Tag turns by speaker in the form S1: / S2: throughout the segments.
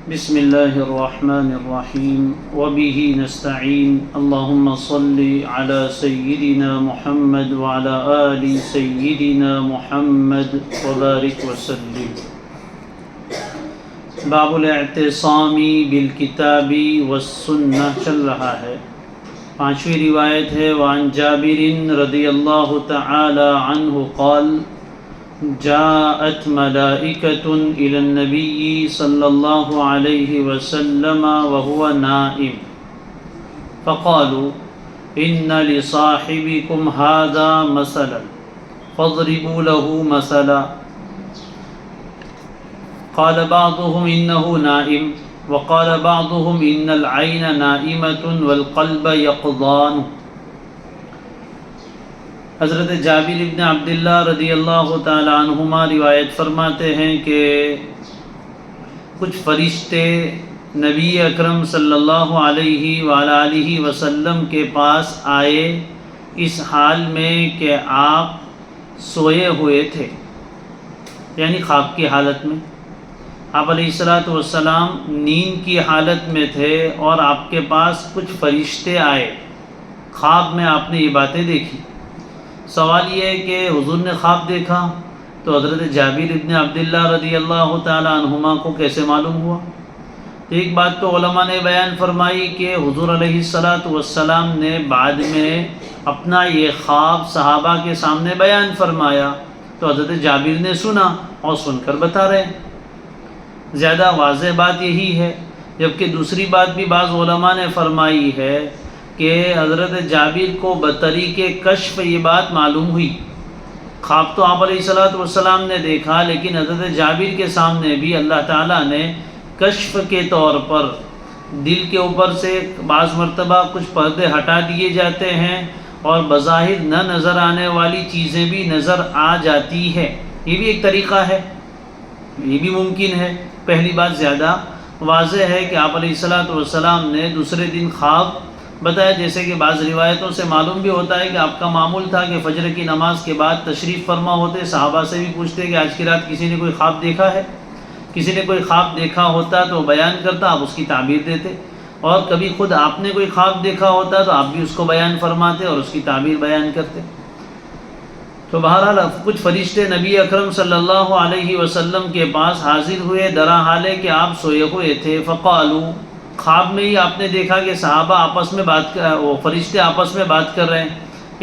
S1: بسم اللہ الرحمن الرحیم وبہ نستعین اللہم صل علی سیدنا محمد وعلی آل سیدنا محمد وبارک وسلم۔ باب الاعتصام بالکتاب والسنہ چل رہا ہے۔ پانچویں روایت ہے وعن جابر رضی اللہ تعالی عنہ قال جاءت ملائکۃ الی النبی صلی اللہ علیہ وسلم وهو نائم فقالوا ان لصاحبکم هذا مثلا فاضربوا له مثلا قال بعضهم انه نائم وقال بعضهم ان العین نائمة والقلب یقظان۔ حضرت جابر ابن عبداللہ رضی اللہ تعالی عنہما روایت فرماتے ہیں کہ کچھ فرشتے نبی اکرم صلی اللہ علیہ وآلہ وسلم کے پاس آئے اس حال میں کہ آپ سوئے ہوئے تھے، یعنی خواب کی حالت میں۔ آپ علیہ السلام نیند کی حالت میں تھے اور آپ کے پاس کچھ فرشتے آئے۔ خواب میں آپ نے یہ باتیں دیکھی۔ سوال یہ ہے کہ حضور نے خواب دیکھا تو حضرت جابر ابن عبداللہ رضی اللہ تعالی عنہما کو کیسے معلوم ہوا؟ ایک بات تو علماء نے بیان فرمائی کہ حضور علیہ السلام نے بعد میں اپنا یہ خواب صحابہ کے سامنے بیان فرمایا تو حضرت جابر نے سنا اور سن کر بتا رہے ہیں۔ زیادہ واضح بات یہی ہے، جبکہ دوسری بات بھی بعض علماء نے فرمائی ہے کہ حضرت جابر کو بطریق کشف یہ بات معلوم ہوئی۔ خواب تو آپ علیہ السلام نے دیکھا، لیکن حضرت جابر کے سامنے بھی اللہ تعالیٰ نے کشف کے طور پر دل کے اوپر سے بعض مرتبہ کچھ پردے ہٹا دیے جاتے ہیں اور بظاہر نہ نظر آنے والی چیزیں بھی نظر آ جاتی ہے۔ یہ بھی ایک طریقہ ہے، یہ بھی ممکن ہے۔ پہلی بات زیادہ واضح ہے کہ آپ علیہ السلام نے دوسرے دن خواب بتایا، جیسے کہ بعض روایتوں سے معلوم بھی ہوتا ہے کہ آپ کا معمول تھا کہ فجر کی نماز کے بعد تشریف فرما ہوتے، صحابہ سے بھی پوچھتے کہ آج کی رات کسی نے کوئی خواب دیکھا ہے؟ کسی نے کوئی خواب دیکھا ہوتا تو بیان کرتا، آپ اس کی تعبیر دیتے، اور کبھی خود آپ نے کوئی خواب دیکھا ہوتا تو آپ بھی اس کو بیان فرماتے اور اس کی تعبیر بیان کرتے۔ تو بہرحال کچھ فرشتے نبی اکرم صلی اللہ علیہ وسلم کے پاس حاضر ہوئے، درا حال ہے کہ آپ سوئے ہوئے تھے۔ فقالوا، خواب میں ہی آپ نے دیکھا کہ صحابہ آپس میں فرشتے آپس میں بات کر رہے ہیں۔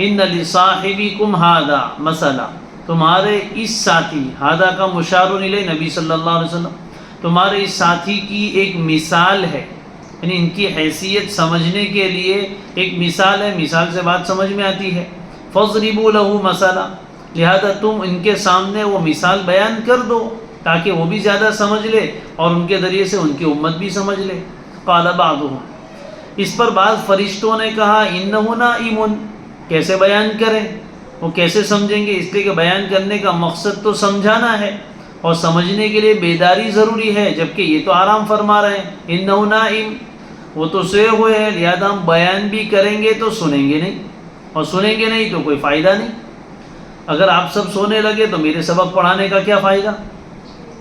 S1: ان لصاحبکم ھذا مثلا، تمہارے اس ساتھی، ھذا کا مشار الیہ نبی صلی اللہ علیہ وسلم، تمہارے اس ساتھی کی ایک مثال ہے، یعنی ان کی حیثیت سمجھنے کے لیے ایک مثال ہے، مثال سے بات سمجھ میں آتی ہے۔ فاضربوا له مثلا، لہذا تم ان کے سامنے وہ مثال بیان کر دو تاکہ وہ بھی زیادہ سمجھ لے اور ان کے ذریعے سے ان کی امت بھی سمجھ لے۔ قال بعضهم، اس پر بعض فرشتوں نے کہا انہ نائم، کیسے بیان کریں، وہ کیسے سمجھیں گے؟ اس لیے کہ بیان کرنے کا مقصد تو سمجھانا ہے اور سمجھنے کے لیے بیداری ضروری ہے، جبکہ یہ تو آرام فرما رہے ہیں۔ انہ نائم، وہ تو سوئے ہوئے ہیں، لہذا ہم بیان بھی کریں گے تو سنیں گے نہیں، اور سنیں گے نہیں تو کوئی فائدہ نہیں۔ اگر آپ سب سونے لگے تو میرے سبق پڑھانے کا کیا فائدہ؟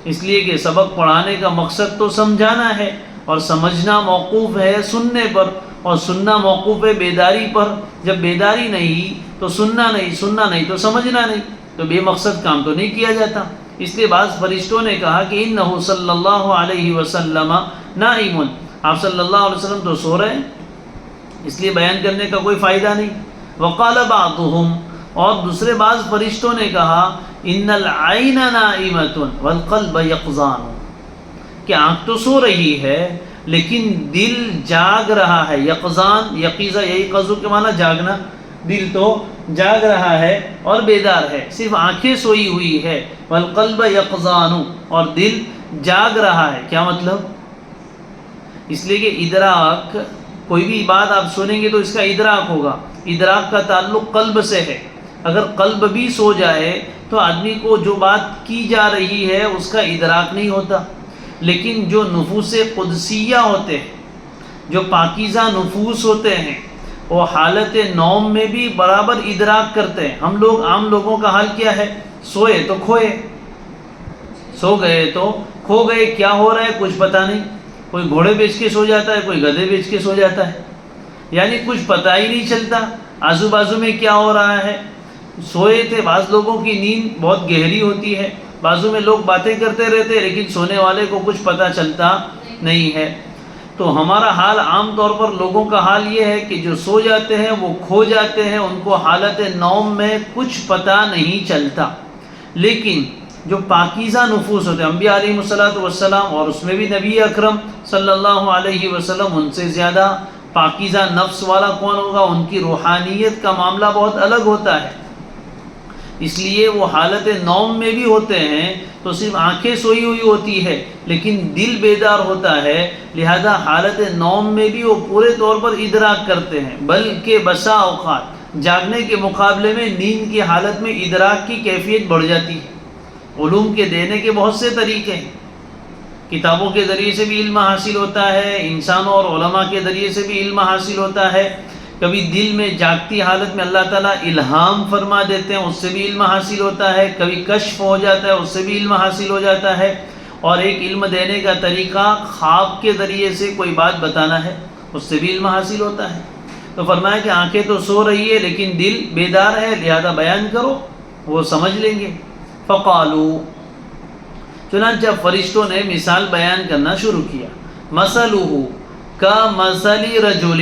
S1: اس لیے کہ سبق پڑھانے کا مقصد تو سمجھانا ہے، اور سمجھنا موقوف ہے سننے پر، اور سننا موقوف ہے بیداری پر۔ جب بیداری نہیں تو سننا نہیں، سننا نہیں تو سمجھنا نہیں، تو بے مقصد کام تو نہیں کیا جاتا۔ اس لیے بعض فرشتوں نے کہا کہ انہ صلی اللہ علیہ وسلم نائم، آپ صلی اللہ علیہ وسلم تو سو رہے ہیں، اس لیے بیان کرنے کا کوئی فائدہ نہیں۔ وقال بعضهم، اور دوسرے بعض فرشتوں نے کہا ان العین نائمۃ والقلب یقظان، کہ آنکھ تو سو رہی ہے لیکن دل جاگ رہا ہے۔ یقظان، یقیظہ یہی قضو کے معنی جاگنا، دل تو جاگ رہا ہے اور بیدار ہے، صرف آنکھیں سوئی ہوئی ہے۔ والقلب یقظان، اور دل جاگ رہا ہے۔ کیا مطلب؟ اس لیے کہ ادراک، کوئی بھی بات آپ سنیں گے تو اس کا ادراک ہوگا، ادراک کا تعلق قلب سے ہے۔ اگر قلب بھی سو جائے تو آدمی کو جو بات کی جا رہی ہے اس کا ادراک نہیں ہوتا، لیکن جو نفوس قدسیہ ہوتے ہیں، جو پاکیزہ نفوس ہوتے ہیں، وہ حالت نوم میں بھی برابر ادراک کرتے ہیں۔ ہم لوگ، عام لوگوں کا حال کیا ہے؟ سوئے تو کھوئے، سو گئے تو کھو گئے، کیا ہو رہا ہے کچھ پتہ نہیں۔ کوئی گھوڑے بیچ کے سو جاتا ہے، کوئی گدھے بیچ کے سو جاتا ہے، یعنی کچھ پتہ ہی نہیں چلتا آزو بازو میں کیا ہو رہا ہے۔ سوئے تھے، بعض لوگوں کی نیند بہت گہری ہوتی ہے، بازو میں لوگ باتیں کرتے رہتے ہیں لیکن سونے والے کو کچھ پتہ چلتا نہیں ہے۔ تو ہمارا حال عام طور پر لوگوں کا حال یہ ہے کہ جو سو جاتے ہیں وہ کھو جاتے ہیں، ان کو حالت نوم میں کچھ پتہ نہیں چلتا۔ لیکن جو پاکیزہ نفوس ہوتے ہیں انبیاء علیہ السلام، اور اس میں بھی نبی اکرم صلی اللہ علیہ وسلم، ان سے زیادہ پاکیزہ نفس والا کون ہوگا؟ ان کی روحانیت کا معاملہ بہت الگ ہوتا ہے، اس لیے وہ حالت نوم میں بھی ہوتے ہیں تو صرف آنکھیں سوئی ہوئی ہوتی ہے لیکن دل بیدار ہوتا ہے، لہذا حالت نوم میں بھی وہ پورے طور پر ادراک کرتے ہیں، بلکہ بسا اوقات جاگنے کے مقابلے میں نیند کی حالت میں ادراک کی کیفیت بڑھ جاتی ہے۔ علوم کے دینے کے بہت سے طریقے ہیں، کتابوں کے ذریعے سے بھی علم حاصل ہوتا ہے، انسانوں اور علماء کے ذریعے سے بھی علم حاصل ہوتا ہے، کبھی دل میں جاگتی حالت میں اللہ تعالیٰ الہام فرما دیتے ہیں، اس سے بھی علم حاصل ہوتا ہے، کبھی کشف ہو جاتا ہے، اس سے بھی علم حاصل ہو جاتا ہے، اور ایک علم دینے کا طریقہ خواب کے ذریعے سے کوئی بات بتانا ہے، اس سے بھی علم حاصل ہوتا ہے۔ تو فرمایا کہ آنکھیں تو سو رہی ہے لیکن دل بیدار ہے، لہذا بیان کرو، وہ سمجھ لیں گے۔ فقالو، چنانچہ فرشتوں نے مثال بیان کرنا شروع کیا، مثلہ کمثل رجل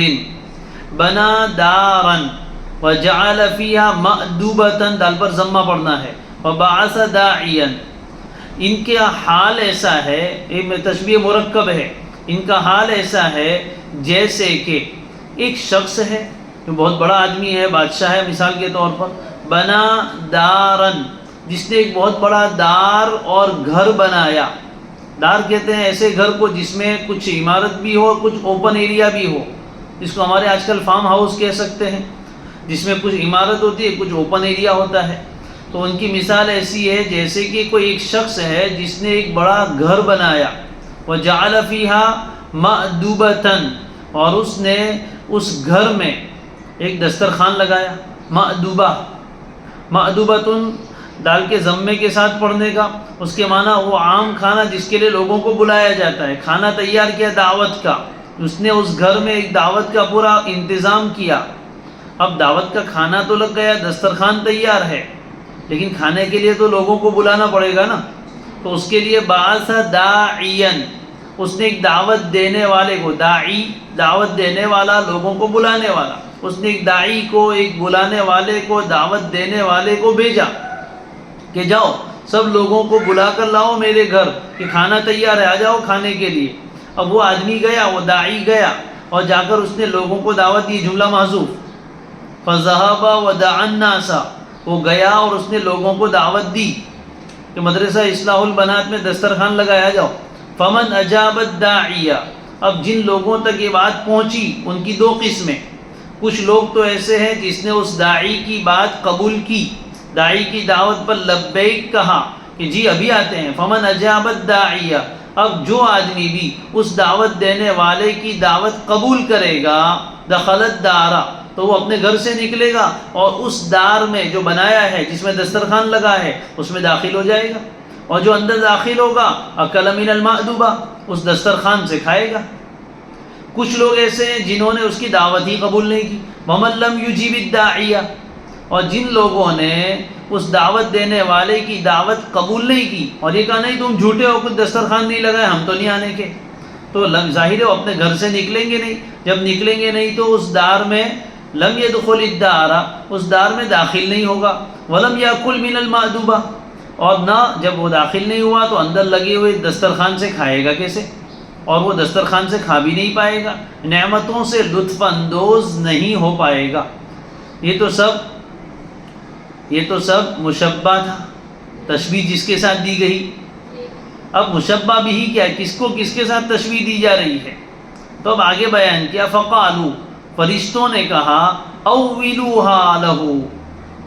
S1: بنا دارا وجعل فيها مأدوبة، دال پر ضمہ پڑھنا ہے، وبعث داعیا، ان کا حال ایسا ہے، یہ تشبیہ مرکب ہے، ان کا حال ایسا ہے جیسے کہ ایک شخص ہے جو بہت بڑا آدمی ہے، بادشاہ ہے مثال کے طور پر، بنا دارن، جس نے ایک بہت بڑا دار اور گھر بنایا۔ دار کہتے ہیں ایسے گھر کو جس میں کچھ عمارت بھی ہو، کچھ اوپن ایریا بھی ہو، جس کو ہمارے آج کل فارم ہاؤس کہہ سکتے ہیں، جس میں کچھ عمارت ہوتی ہے، کچھ اوپن ایریا ہوتا ہے۔ تو ان کی مثال ایسی ہے جیسے کہ کوئی ایک شخص ہے جس نے ایک بڑا گھر بنایا، وجعل فیہا مأدوبۃ، اور اس نے اس گھر میں ایک دسترخوان لگایا۔ مأدوبۃ دال کے ضمے کے ساتھ پڑھنے کا، اس کے معنی وہ عام کھانا جس کے لیے لوگوں کو بلایا جاتا ہے، کھانا تیار کیا دعوت کا، اس نے اس گھر میں ایک دعوت کا پورا انتظام کیا۔ اب دعوت کا کھانا تو لگ گیا، دسترخوان تیار ہے، لیکن کھانے کے لیے تو لوگوں کو بلانا پڑے گا نا، تو اس کے لیے بعث داعیا، اس نے ایک دعوت دینے والے کو، داعی دعوت دینے والا، لوگوں کو بلانے والا، اس نے ایک داعی کو، ایک بلانے والے کو، دعوت دینے والے کو بھیجا کہ جاؤ سب لوگوں کو بلا کر لاؤ میرے گھر کہ کھانا تیار ہے، آ جاؤ کھانے کے لیے۔ اب وہ آدمی گیا، وہ داعی گیا اور جا کر اس نے لوگوں کو دعوت دی، جملہ محذوف، فذهب ودعا الناس، وہ گیا اور اس نے لوگوں کو دعوت دی کہ مدرسہ اصلاح البنات میں دسترخوان لگایا جاؤ۔ فمن اجاب الداعیہ، اب جن لوگوں تک یہ بات پہنچی ان کی دو قسمیں، کچھ لوگ تو ایسے ہیں جس نے اس داعی کی بات قبول کی، داعی کی دعوت پر لبیک کہا کہ جی ابھی آتے ہیں۔ فمن اجاب الداعیہ، اب جو آدمی بھی اس دعوت دینے والے کی دعوت قبول کرے گا، دخل الدار، تو وہ اپنے گھر سے نکلے گا اور اس دار میں جو بنایا ہے، جس میں دسترخوان لگا ہے، اس میں داخل ہو جائے گا، اور جو اندر داخل ہوگا اکل من المأدوبہ، اس دسترخوان سے کھائے گا۔ کچھ لوگ ایسے ہیں جنہوں نے اس کی دعوت ہی قبول نہیں کی، ومن لم یجیب الداعیہ، اور جن لوگوں نے اس دعوت دینے والے کی دعوت قبول نہیں کی اور یہ کہا نہیں تم جھوٹے ہو، کچھ دسترخوان نہیں لگائے، ہم تو نہیں آنے کے، تو ظاہر ہے وہ اپنے گھر سے نکلیں گے نہیں، جب نکلیں گے نہیں تو اس دار میں لم يدخل الدار، اس دار میں داخل نہیں ہوگا، ولم یاکل من المأدوبہ، اور نہ جب وہ داخل نہیں ہوا تو اندر لگے ہوئے دسترخوان سے کھائے گا کیسے، اور وہ دسترخوان سے کھا بھی نہیں پائے گا، نعمتوں سے لطف اندوز نہیں ہو پائے گا۔ یہ تو سب مشبہ تھا، تشبیہ جس کے ساتھ دی گئی۔ اب مشبہ بھی کیا ہے، کس کو کس کے ساتھ تشبیہ دی جا رہی ہے، تو اب آگے بیان کیا، فقالو، فرشتوں نے کہا، اوِّلُوہا لہو،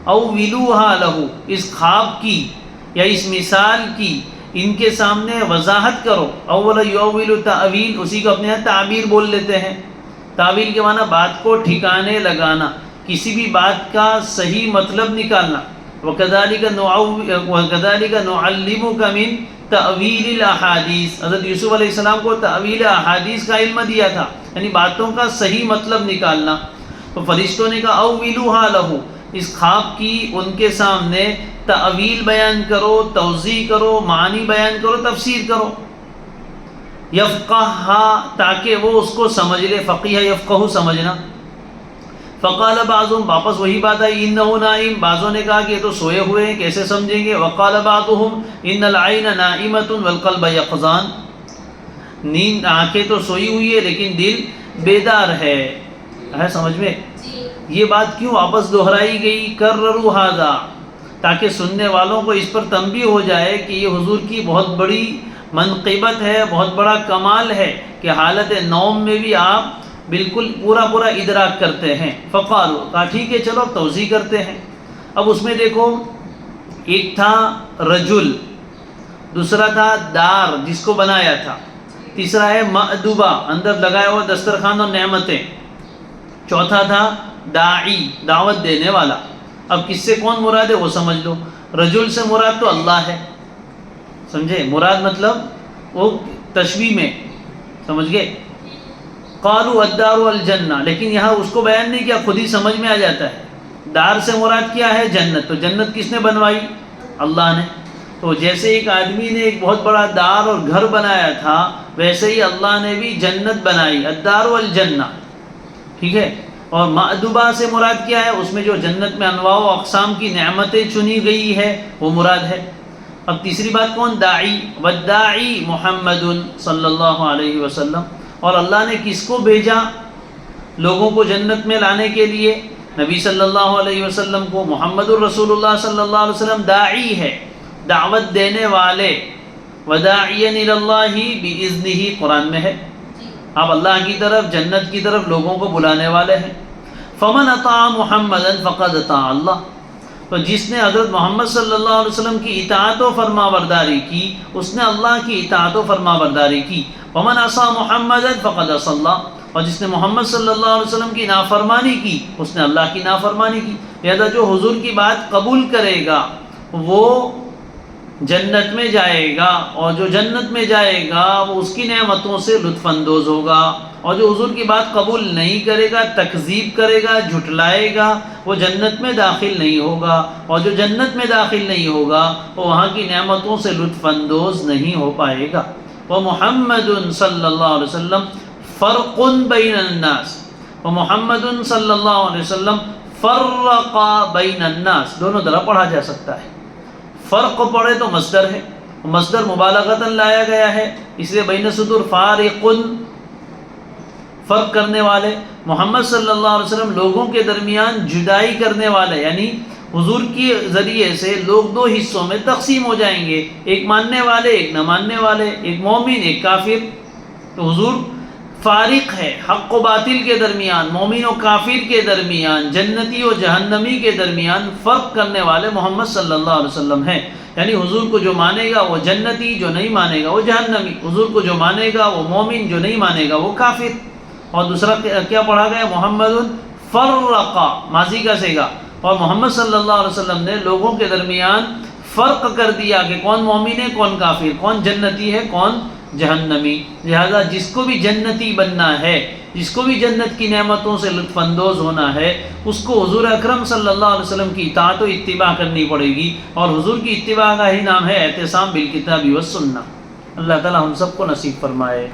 S1: اوِّلُوہا لہو، اس خواب کی یا اس مثال کی ان کے سامنے وضاحت کرو۔ اول یؤول تعویل، اسی کو اپنے یہاں تعبیر بول لیتے ہیں، تعویل کے معنی بات کو ٹھکانے لگانا، کسی بھی بات کا صحیح مطلب نکالنا۔ وَكَذَلِكَ نُعَلِّمُكَ مِن تأویل الاحادیث، حضرت یوسف علیہ السلام کو تأویل احادیث کا علم دیا تھا، یعنی باتوں کا صحیح مطلب نکالنا. تو فرشتوں نے کہا اویلوہا لہو، اس خواب کی ان کے سامنے تأویل بیان کرو، توضیح کرو، معنی بیان کرو، تفسیر کرو. یفقہا، تاکہ وہ اس کو سمجھ لے، فقیہ یفقہ سمجھنا. فقال بعضهم، واپس وہی بات آئی، انہ نائم، بعضوں نے کہا کہ یہ تو سوئے ہوئے ہیں، کیسے سمجھیں گے. وقال بعضهم ان العین نائمۃ والقلب یقظان، نیند آنکھیں تو سوئی ہوئی ہے لیکن دل بیدار ہے. سمجھ میں یہ بات کیوں واپس دہرائی گئی؟ کرروا ھذا، تاکہ سننے والوں کو اس پر تنبیہ ہو جائے کہ یہ حضور کی بہت بڑی منقبت ہے، بہت بڑا کمال ہے کہ حالت نوم میں بھی آپ بالکل پورا ادراک کرتے ہیں. فقالوا، کہا ٹھیک ہے چلو توضیح کرتے ہیں. اب اس میں دیکھو، ایک تھا رجل، دوسرا تھا دار جس کو بنایا تھا، تیسرا ہے مأدبہ، اندر لگایا ہوا دسترخوان اور نعمتیں، چوتھا تھا داعی، دعوت دینے والا. اب کس سے کون مراد ہے وہ سمجھ لو. رجل سے مراد تو اللہ ہے، سمجھے، مراد مطلب وہ تشبیہ میں، سمجھ گئے. قالوا الدار الجنہ، لیکن یہاں اس کو بیان نہیں کیا، خود ہی سمجھ میں آ جاتا ہے. دار سے مراد کیا ہے؟ جنت. تو جنت کس نے بنوائی؟ اللہ نے. تو جیسے ایک آدمی نے ایک بہت بڑا دار اور گھر بنایا تھا، ویسے ہی اللہ نے بھی جنت بنائی، الدار والجنہ، ٹھیک ہے. اور مأدبہ سے مراد کیا ہے؟ اس میں جو جنت میں انواع و اقسام کی نعمتیں چنی گئی ہے وہ مراد ہے. اب تیسری بات کون؟ داعی. والداعی محمد صلی اللہ علیہ وسلم، اور اللہ نے کس کو بھیجا لوگوں کو جنت میں لانے کے لیے؟ نبی صلی اللہ علیہ وسلم کو. محمد الرسول اللہ صلی اللہ علیہ وسلم داعی ہے، دعوت دینے والے. وداعیا الی اللہ باذنہ، قرآن میں ہے، آپ اللہ کی طرف، جنت کی طرف لوگوں کو بلانے والے ہیں. فمن اطاع محمدا فقد اطاع اللہ، تو جس نے حضرت محمد صلی اللہ علیہ وسلم کی اطاعت و فرما برداری کی، اس نے اللہ کی اطاعت و فرما برداری کی. ومن عصى محمدا فقد عصى اللہ، اور جس نے محمد صلی اللہ علیہ وسلم کی نافرمانی کی اس نے اللہ کی نافرمانی کی. لہذا جو حضور کی بات قبول کرے گا وہ جنت میں جائے گا، اور جو جنت میں جائے گا وہ اس کی نعمتوں سے لطف اندوز ہوگا. اور جو حضور کی بات قبول نہیں کرے گا، تکذیب کرے گا، جھٹلائے گا، وہ جنت میں داخل نہیں ہوگا. اور جو جنت میں داخل نہیں ہوگا وہ وہاں کی نعمتوں سے لطف اندوز نہیں ہو پائے گا. ومحمد صلی اللہ علیہ وسلم فرق بین الناس، ومحمد صلی اللہ علیہ وسلم فرق بین الناس، دونوں طرح پڑھا جا سکتا ہے. فرق پڑھے تو مصدر ہے، مصدر مبالغتاً لایا گیا ہے، اس لیے بین صدور فارق، فرق کرنے والے. محمد صلی اللہ علیہ وسلم لوگوں کے درمیان جدائی کرنے والے، یعنی حضور کے ذریعے سے لوگ دو حصوں میں تقسیم ہو جائیں گے، ایک ماننے والے ایک نہ ماننے والے، ایک مومن ایک کافر. تو حضور فارق ہے، حق و باطل کے درمیان، مومن و کافر کے درمیان، جنتی و جہنمی کے درمیان فرق کرنے والے محمد صلی اللہ علیہ وسلم ہیں. یعنی حضور کو جو مانے گا وہ جنتی، جو نہیں مانے گا وہ جہنمی. حضور کو جو مانے گا وہ مومن، جو نہیں مانے گا وہ کافر. اور دوسرا کیا پڑھا گیا؟ محمد فرق، ماضی کا صیغہ. اور محمد صلی اللہ علیہ وسلم نے لوگوں کے درمیان فرق کر دیا کہ کون مومن ہے، کون کافر، کون جنتی ہے، کون جہنمی. لہذا جس کو بھی جنتی بننا ہے، جس کو بھی جنت کی نعمتوں سے لطف اندوز ہونا ہے، اس کو حضور اکرم صلی اللہ علیہ وسلم کی اطاعت و اتباع کرنی پڑے گی. اور حضور کی اتباع کا ہی نام ہے اعتصام بالکتاب والسنہ. اللہ تعالی ہم سب کو نصیب فرمائے.